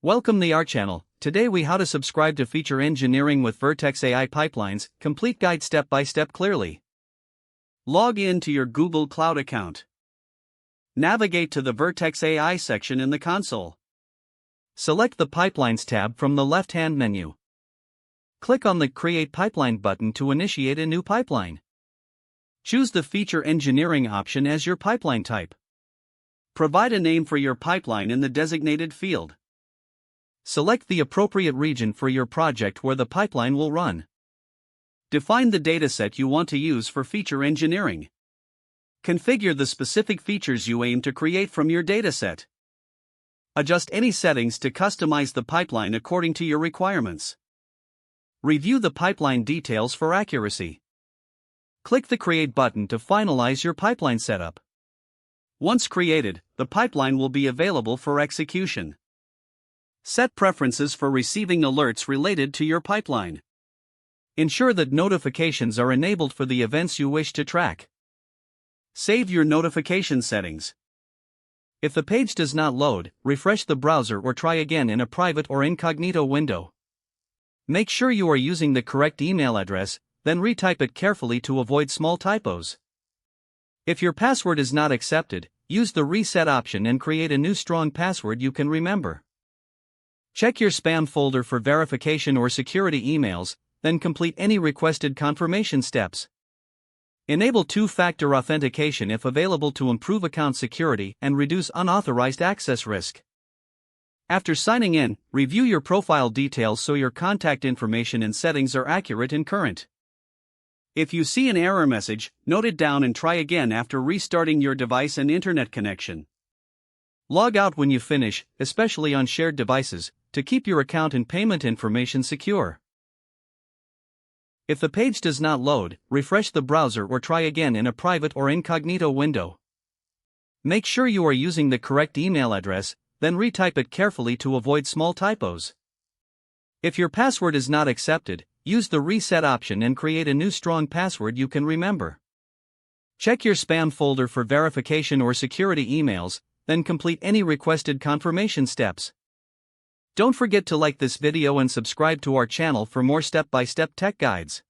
Welcome to our channel. Today we how to subscribe to feature engineering with Vertex AI pipelines, complete guide step by step clearly. Log in to your Google Cloud account. Navigate to the Vertex AI section in the console. Select the Pipelines tab from the left-hand menu. Click on the Create Pipeline button to initiate a new pipeline. Choose the Feature Engineering option as your pipeline type. Provide a name for your pipeline in the designated field. Select the appropriate region for your project where the pipeline will run. Define the dataset you want to use for feature engineering. Configure the specific features you aim to create from your dataset. Adjust any settings to customize the pipeline according to your requirements. Review the pipeline details for accuracy. Click the Create button to finalize your pipeline setup. Once created, the pipeline will be available for execution. Set preferences for receiving alerts related to your pipeline. Ensure that notifications are enabled for the events you wish to track. Save your notification settings. If the page does not load, refresh the browser or try again in a private or incognito window. Make sure you are using the correct email address, then retype it carefully to avoid small typos. If your password is not accepted, use the reset option and create a new strong password you can remember. Check your spam folder for verification or security emails, then complete any requested confirmation steps. Enable two-factor authentication if available to improve account security and reduce unauthorized access risk. After signing in, review your profile details so your contact information and settings are accurate and current. If you see an error message, note it down and try again after restarting your device and internet connection. Log out when you finish, especially on shared devices, to keep your account and payment information secure. If the page does not load, refresh the browser or try again in a private or incognito window. Make sure you are using the correct email address, then retype it carefully to avoid small typos. If your password is not accepted, use the reset option and create a new strong password you can remember. Check your spam folder for verification or security emails, then complete any requested confirmation steps. Don't forget to like this video and subscribe to our channel for more step-by-step tech guides.